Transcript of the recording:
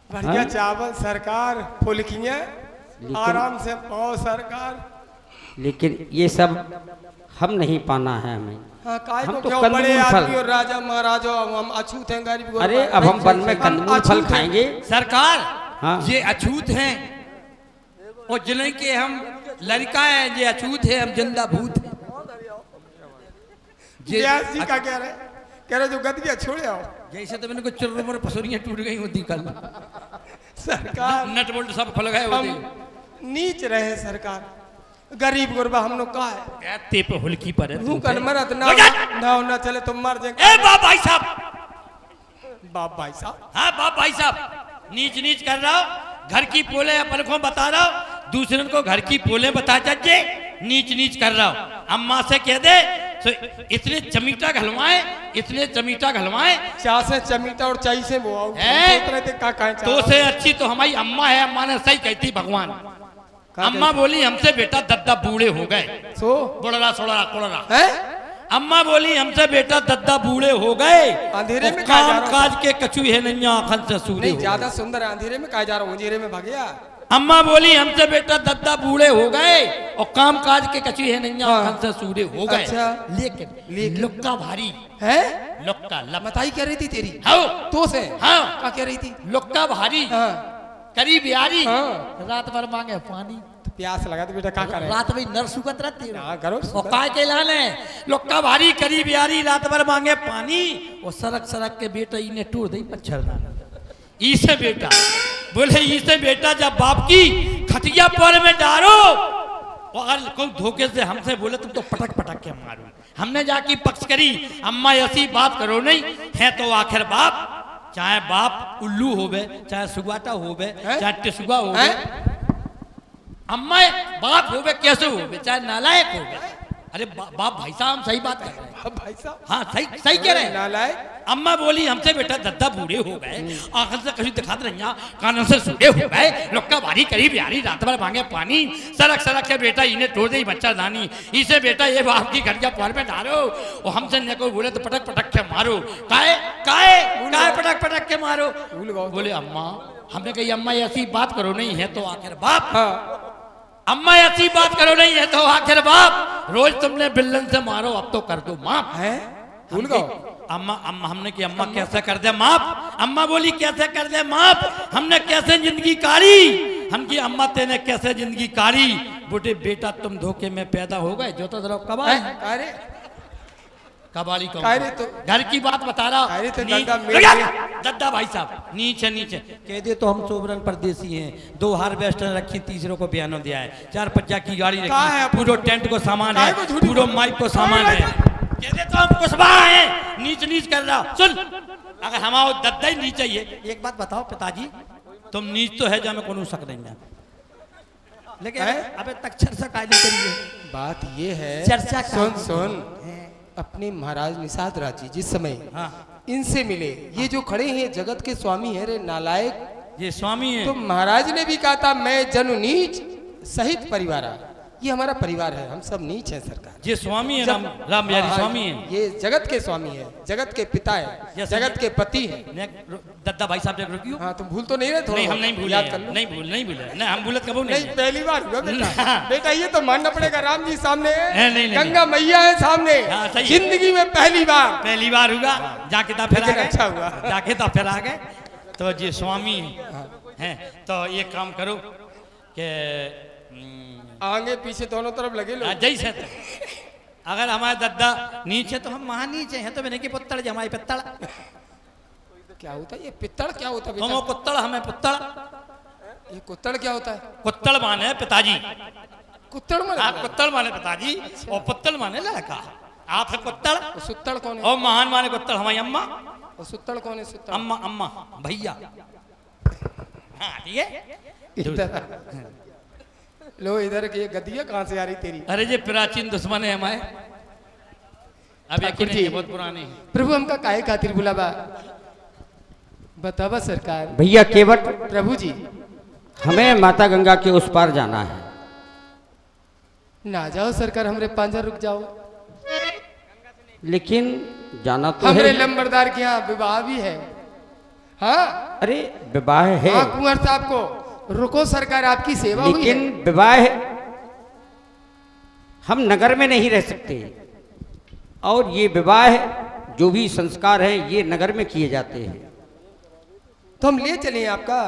बढ़िया चावल सरकार, फुल्कियाँ आराम से पाओ सरकार। लेकिन ये सब हम नहीं पाना है हमें। हाँ, काय हम को तो क्यों कंदमूल बड़े फल। आदमी और राजा महाराजा हम अछूत हैं गरीब। अरे अब हम वन में कंदमूल फल खाएंगे सरकार। हाँ। ये अछूत हैं और जिले के हम लड़का है, ये अछूत है, हम जिंदा भूत हैं। व्यास जी का कह रहे जो गदगिया छोड़े आओ। जैसे तो मैंने को चुर्र पसुरियां टूट गई होती कल। सरकार नट बोल्ट सब खुल गए हम होते। नीच रहे सरकार, गरीब गुरबा हम लोग का है। ते पे हुल्की पर है मुंह कर मरत ना चले तुम मर जाएंगे। ए बाप भाई साहब, बाप भाई साहब, हाँ बाप भाई साहब, नीच नीच कर रहा हो, घर की पोले अपन को बता रहा हो, दूसरे को घर की पोले बता जाइए, नीच नीच कर रहा हो। अम्मा से कह दे तो इतने चमीटा घलवाए, इतने चमीटा घलवाए। चा से चमीटा और चाई से वो तो से अच्छी तो हमारी अम्मा है। अम्मा ने सही कहती भगवान। अम्मा बोली हमसे बेटा दद्दा बूढ़े हो गए। सो बुढ़रा सोड़ा कोड़रा है। अम्मा बोली हमसे बेटा दद्दा बूढ़े हो गए, अंधेरे में काम काज के कछु है नहीं, आंखन से सूरे नहीं ज्यादा सुंदर है। अंधेरे में कहा जा रहा हूँ, अंधेरे में भागया। अम्मा बोली हमसे बेटा दद्दा बूढ़े हो गए और काम काज के कछु है नहीं, आंखन से सूरे हो गए। अच्छा। लेकिन लुक्का भारी है। लुक्का लमताई कह रही थी तेरी। हाँ तो से हाँ क्या कह रही थी। लुक्का भारी हाँ। करीब यारी हाँ। रात भर मांगे पानी। तो प्यास लगा तो बेटा क्या करे। रात में नर सुगत रहती है। हाँ करो। और काय के लाने लुक्का भारी करीब यारी रात भर मांगे पानी। और सरक सरक के बेटा इन्हें टूट दई पच्छरना। इसे बेटा बोले इसे बेटा जब बाप की खटिया पर में डारो और अगर कोई धोखे से हमसे बोले तुम तो पटक पटक के मारो। हमने जाके पक्ष करी, अम्मा ऐसी बात करो नहीं है तो आखिर बाप, चाहे बाप उल्लू होवे, चाहे सुगाटा होवे, चाहे टिसुआ होवे, अम्मा बाप होवे कैसे होवे, चाहे नालायक होवे। अरे बाप भाई साहब सही बात कर रहे हैं। भाई साहब हाँ सही सही कह रहे हैं। नालायक। अम्मा बोली हमसे बेटा दद्दा बूढ़े हो गए, आंखों से कहीं दिखा रही, कानों से सूढ़े हो गए, लुक्का भारी करीब यारी रात भर मांगे पानी। सरक सरक के बेटा इन्हें तोड़ दे बच्चा दानी। इसे बेटा ये बाप की घर के पैर में डालो और हमसे न कोई बोले तो पटक पटक के मारो। काहे काहे काहे पटक पटक के मारो। बोले अम्मा, हमने कही अम्मा ऐसी बात करो नहीं है तो आखिर बाप। अम्मा ऐसी बात करो नहीं है तो आखिर बाप, रोज तुमने बिल्लन से मारो अब तो कर दो माफ है। भूल गो अम्मा। अम्मा हमने कि अम्मा कैसे कर दे माफ। अम्मा बोली कैसे कर दे माफ, हमने कैसे जिंदगी काढ़ी। हम की अम्मा तेने कैसे जिंदगी काढ़ी। बोले बेटा तुम धोखे में पैदा हो गए, जो तो जरा कबाड़ी कबाड़ी को तो घर की बात बता रहा। तो दद्दा भाई साहब नीचे नीचे कह दे तो हम सोबरन परदेसी हैं। 2 हार्वेस्टर रखी, तीसरे को बयानों दिया है, 4 पहिया की गाड़ी रखी, पूरा टेंट को सामान है, पूरा माइक को सामान है। कह दे तो हम कुशबा हैं, नीच नीच कर रहा। सुन अगर हमारा दद्दा ही नीचे ही है, एक बात बताओ पिताजी, तुम नीच तो है जो हमें कोनो शक नहीं है, लेकिन अबे तक चर्चा काय नहीं करिए। बात ये है चर्चा सुन अपने महाराज निषाद राज जी जिस समय इनसे मिले, ये जो खड़े हैं जगत के स्वामी है रे नालायक, ये स्वामी है। तो महाराज ने भी कहा था मैं जनु नीच सहित परिवार, ये हमारा परिवार है, हम सब नीच हैं सरकार। ये स्वामी है, राम बिहारी स्वामी है, ये जगत के स्वामी है, जगत के पिता है, जगत के पति है। दद्दा भाई साहब रुकियो। हाँ तुम भूल तो नहीं रहे थोड़ा? नहीं हम नहीं भूले, याद कर लो। नहीं भूले नहीं हम भूलत कबू नहीं पहली बार हुआ बेटा। बेटा ये तो मानना पड़ेगा, राम जी सामने है, नहीं, गंगा मैया है सामने, जिंदगी में पहली बार हुआ। जाके तो फिर आ गए, अच्छा हुआ, जाके तो फिर आ गए। तो ये स्वामी है, तो ये काम करो कि आगे पीछे दोनों तरफ लगे लोग। जैसे तो अगर हमारे दद्दा नीचे तो हम वहां नीचे हैं, तो मैंने की पुत्तड़ जमाई पित्तड़। क्या होता है ये पित्तड़? क्या होता है तुम कुत्तड़ हमें पुत्तड़। ये कुत्तड़ क्या होता है? कुत्तड़ माने पिताजी, कुत्तड़ माने आप कुत्तड़ माने पिताजी, और पुत्तड़ माने लड़का। आप है कुत्तड़, सुत्तड़ कौन है? और महान माने कुत्तड़ हमारी अम्मा। और सुत्तड़ कौन है? सुत्तड़ अम्मा अम्मा भैया। हाँ ठीक है। लो इधर की गद्दिया कहाँ से आ रही तेरी? अरे ये प्राचीन दुश्मन है हमारे, अब यकीन नहीं, बहुत पुराने हैं। प्रभु हमका काहे खातिर बुलावा बतावा सरकार। भैया केवट प्रभु जी हमें माता गंगा के उस पार जाना है। ना जाओ सरकार, हमरे पांजा रुक जाओ। लेकिन जाना तो हमरे है। लंबरदार के यहाँ विवाह भी है। हाँ अरे विवाह है, हाँ कुंवर साहब को रुको सरकार, आपकी सेवा हुई लेकिन है। विवाह हम नगर में नहीं रह सकते, और ये विवाह जो भी संस्कार हैं ये नगर में किए जाते हैं। तो हम ले चलें आपका